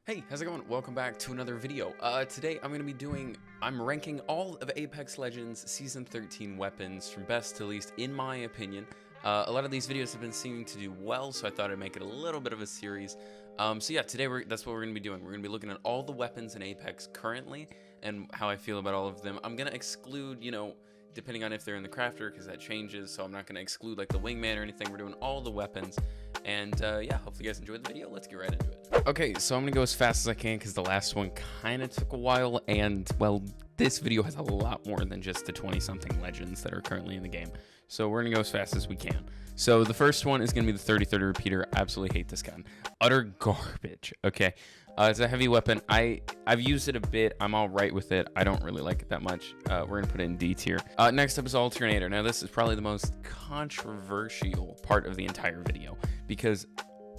Hey, how's it going? Welcome back to another video. Today I'm ranking all of Apex Legends Season 13 weapons from best to least, in my opinion. A lot of these videos have been seeming to do well, so I thought I'd make it a little bit of a series. So yeah, today that's what we're going to be doing. We're going to be looking at all the weapons in Apex currently, and how I feel about all of them. I'm going to exclude, depending on if they're in the crafter, because that changes, so I'm not going to exclude like the wingman or anything. We're doing all the weapons. And yeah, hopefully you guys enjoyed the video. Let's get right into it. Okay, so I'm gonna go as fast as I can because the last one kind of took a while, and well, this video has a lot more than just the 20-something legends that are currently in the game. So we're gonna go as fast as we can. So the first one is gonna be the 30-30 repeater. Absolutely hate this gun. Utter garbage. Okay, it's a heavy weapon. I've used it a bit. I'm all right with it. I don't really like it that much. We're gonna put it in D tier. Next up is alternator. Now this is probably the most controversial part of the entire video because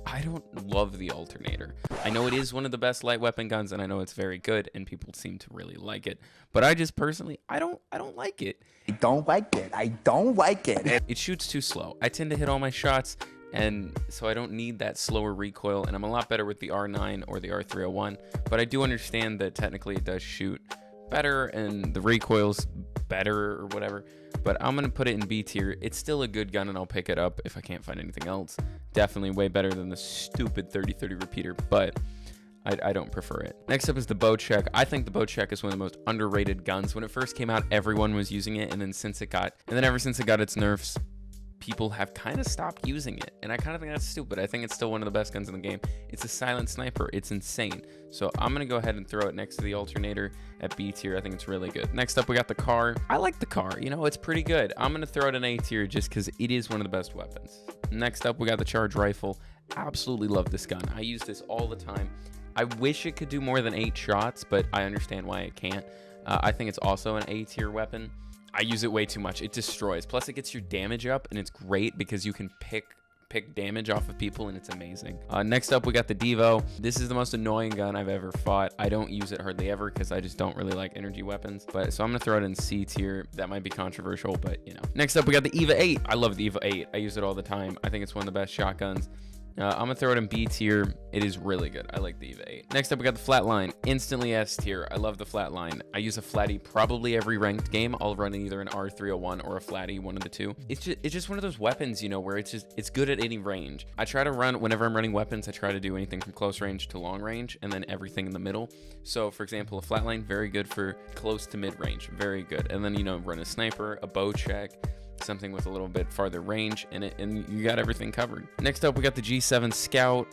I don't love the alternator. I know it is one of the best light weapon guns, and I know it's very good, and people seem to really like it. But I just personally, I don't like it. I don't like it. It shoots too slow. I tend to hit all my shots, and so I don't need that slower recoil, and I'm a lot better with the R9 or the R301. But I do understand that technically it does shoot better, and the recoil's better or whatever. But I'm gonna put it in B tier. It's still a good gun, and I'll pick it up if I can't find anything else. Definitely way better than the stupid 30-30 repeater, but I don't prefer it. Next up is the Bocek. I think the Bocek is one of the most underrated guns. When it first came out, everyone was using it, and then ever since it got its nerfs, people have kind of stopped using it, and I kind of think that's stupid. I think it's still one of the best guns in the game. It's a silent sniper. It's insane. So I'm gonna go ahead and throw it next to the alternator at B tier. I think it's really good. Next up, we got the car. I like the car. It's pretty good. I'm gonna throw it in A tier just because it is one of the best weapons. Next up, we got the charge rifle. Absolutely love this gun. I use this all the time. I wish it could do more than 8 shots, but I understand why it can't. I think it's also an A tier weapon. I use it way too much. It destroys. Plus, it gets your damage up, and it's great because you can pick damage off of people, and it's amazing. Next up, we got the Devo. This is the most annoying gun I've ever fought. I don't use it hardly ever because I just don't really like energy weapons. So I'm gonna throw it in C tier. That might be controversial, but Next up, we got the EVA 8. I love the EVA 8. I use it all the time. I think it's one of the best shotguns. I'm gonna throw it in B tier. It is really good. I like the EVA 8. Next up, we got the Flatline. Instantly S tier. I love the Flatline. I use a Flatty probably every ranked game. I'll run either an R301 or a Flatty, one of the two. It's just one of those weapons, where it's good at any range. I try to run, whenever I'm running weapons, I try to do anything from close range to long range, and then everything in the middle. So, for example, a Flatline, very good for close to mid range. Very good. And then, run a sniper, a Bocek, something with a little bit farther range in it, and you got everything covered. Next up, we got the G7 Scout.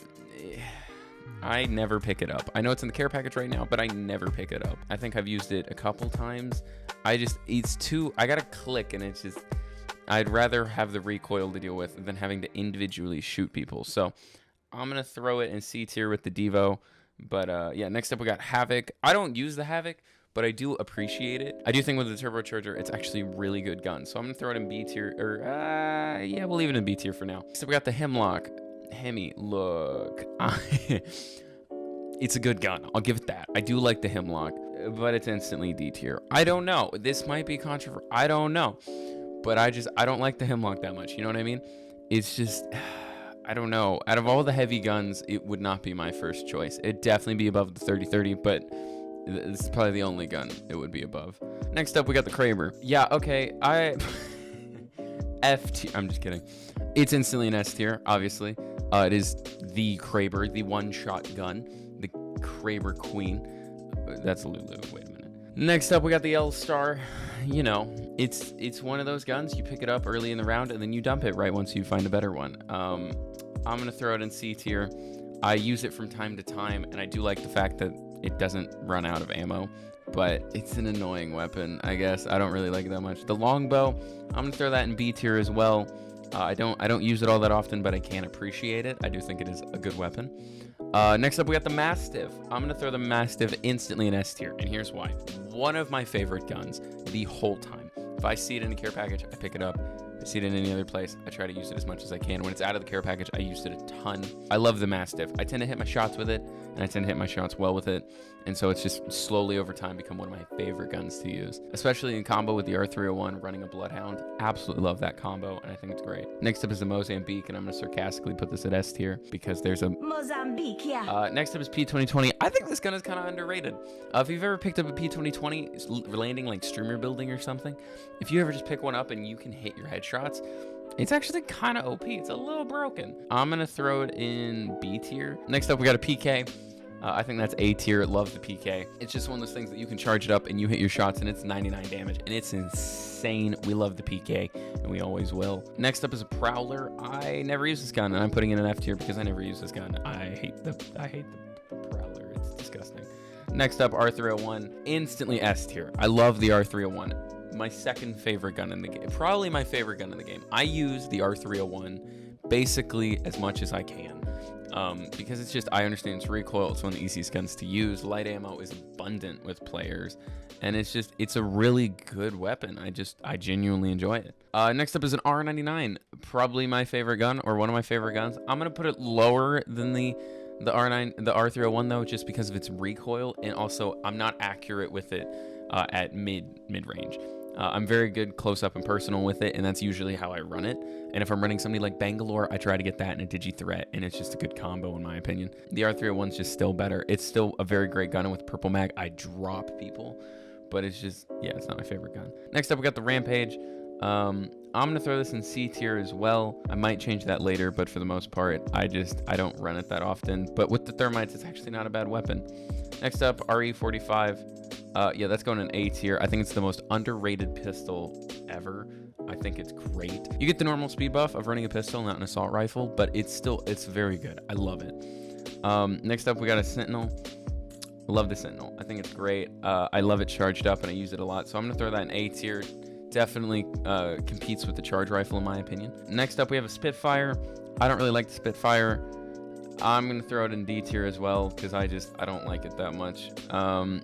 I never pick it up. I know it's in the care package right now, but I never pick it up. I think I've used it a couple times. I gotta click, and it's just, I'd rather have the recoil to deal with than having to individually shoot people. So I'm gonna throw it in C tier with the Devo. But yeah, next up we got Havoc. I don't use the Havoc, but I do appreciate it. I do think with the turbocharger, it's actually a really good gun. So I'm gonna throw it in B tier, yeah, we'll leave it in B tier for now. So we got the Hemlock. Hemi, look, it's a good gun. I'll give it that. I do like the Hemlock, but it's instantly D tier. I don't know. This might be controversial. I don't know, but I don't like the Hemlock that much. You know what I mean? It's just, I don't know. Out of all the heavy guns, it would not be my first choice. It'd definitely be above the 30-30, but this is probably the only gun it would be above. Next up, we got the Kraber. Yeah, okay, F tier. I'm just kidding. It's instantly an S tier, obviously. It is the Kraber, the one-shot gun, the Kraber Queen. That's Lulu. Wait a minute. Next up, we got the L-Star. It's one of those guns. You pick it up early in the round, and then you dump it right once you find a better one. I'm gonna throw it in C tier. I use it from time to time, and I do like the fact that it doesn't run out of ammo, but it's an annoying weapon, I guess. I don't really like it that much. The longbow, I'm gonna throw that in B tier as well. I don't use it all that often, but I can appreciate it. I do think it is a good weapon. Next up, we got the Mastiff. I'm gonna throw the Mastiff instantly in S tier, and here's why. One of my favorite guns the whole time. If I see it in a care package, I pick it up. I see it in any other place, I try to use it as much as I can. When it's out of the care package, I used it a ton. I love the Mastiff. I tend to hit my shots with it, and I tend to hit my shots well with it. And so it's just slowly over time become one of my favorite guns to use, especially in combo with the R301 running a Bloodhound. Absolutely love that combo, and I think it's great. Next up is the Mozambique, and I'm going to sarcastically put this at S tier because there's a Mozambique, yeah. next up is P2020. I think this gun is kind of underrated. If you've ever picked up a P2020, it's landing like streamer building or something, if you ever just pick one up and you can hit your headshots, it's actually kind of OP. It's a little broken. I'm going to throw it in B tier. Next up, we got a PK. I think that's A tier. Love the PK. It's just one of those things that you can charge it up and you hit your shots and it's 99 damage and it's insane. We love the PK and we always will. Next up is a Prowler. I never use this gun and I'm putting it in F tier because I never use this gun. I hate the Prowler. It's disgusting. Next up, R301. Instantly S tier. I love the R301. My second favorite gun in the game. Probably my favorite gun in the game. I use the R301 basically as much as I can. Because it's just, I understand its recoil, it's one of the easiest guns to use, light ammo is abundant with players, and it's a really good weapon. I genuinely enjoy it. Next up is an R99, probably my favorite gun, or one of my favorite guns. I'm gonna put it lower than the R301 though, just because of its recoil, and also I'm not accurate with it at mid range. I'm very good close up and personal with it, and that's usually how I run it. And if I'm running somebody like Bangalore, I try to get that in a digi-threat, and it's just a good combo in my opinion. The R301's just still better. It's still a very great gun, and with Purple Mag, I drop people, but it's just, yeah, it's not my favorite gun. Next up, we got the Rampage. I'm gonna throw this in C tier as well. I might change that later, but for the most part, I don't run it that often. But with the Thermites, it's actually not a bad weapon. Next up, RE45. Yeah, that's going in A tier. I think it's the most underrated pistol ever. I think it's great. You get the normal speed buff of running a pistol, not an assault rifle, but it's very good. I love it. Next up, we got a Sentinel. Love the Sentinel. I think it's great. I love it charged up, and I use it a lot. So I'm going to throw that in A tier. Definitely competes with the charge rifle, in my opinion. Next up, we have a Spitfire. I don't really like the Spitfire. I'm going to throw it in D tier as well because I don't like it that much.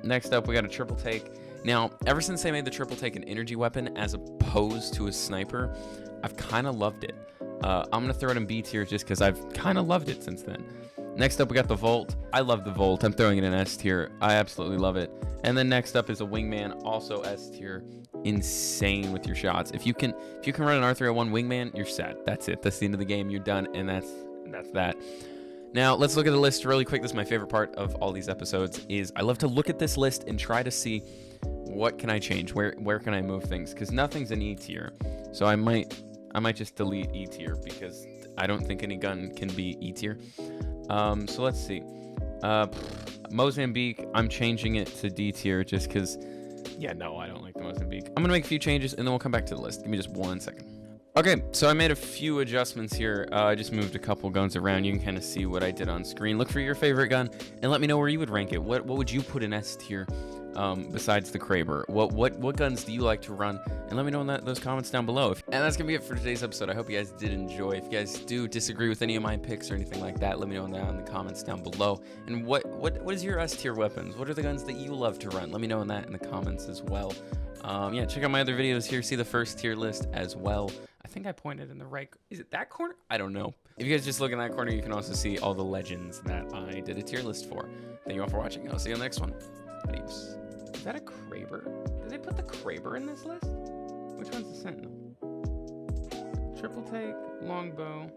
Next up, we got a Triple Take. Now, ever since they made the Triple Take an energy weapon as opposed to a sniper, I've kind of loved it. I'm going to throw it in B tier just because I've kind of loved it since then. Next up, we got the Volt. I love the Volt. I'm throwing it in S tier. I absolutely love it. And then next up is a Wingman, also S tier. Insane with your shots. If you can run an R301 Wingman, you're set. That's it. That's the end of the game. You're done, and that's that. Now, let's look at the list really quick. This is my favorite part of all these episodes, is I love to look at this list and try to see what can I change, where can I move things, because nothing's in E tier. So I might just delete E tier because I don't think any gun can be E tier. So let's see. Mozambique, I'm changing it to D tier just because, yeah, no, I don't like the Mozambique. I'm going to make a few changes, and then we'll come back to the list. Give me just 1 second. Okay, so I made a few adjustments here. I just moved a couple guns around. You can kind of see what I did on screen. Look for your favorite gun, and let me know where you would rank it. What would you put in S tier besides the Kraber? What guns do you like to run? And let me know in those comments down below. And that's going to be it for today's episode. I hope you guys did enjoy. If you guys do disagree with any of my picks or anything like that, let me know that in the comments down below. And what is your S tier weapons? What are the guns that you love to run? Let me know that in the comments as well. Yeah, check out my other videos here. See the first tier list as well. I think I pointed in the right. Is it that corner? I don't know. If you guys just look in that corner, you can also see all the legends that I did a tier list for. Thank you all for watching. I'll see you on the next one. Adios. Is that a Kraber? Did they put the Kraber in this list? Which one's the Sentinel? Triple Take, Longbow.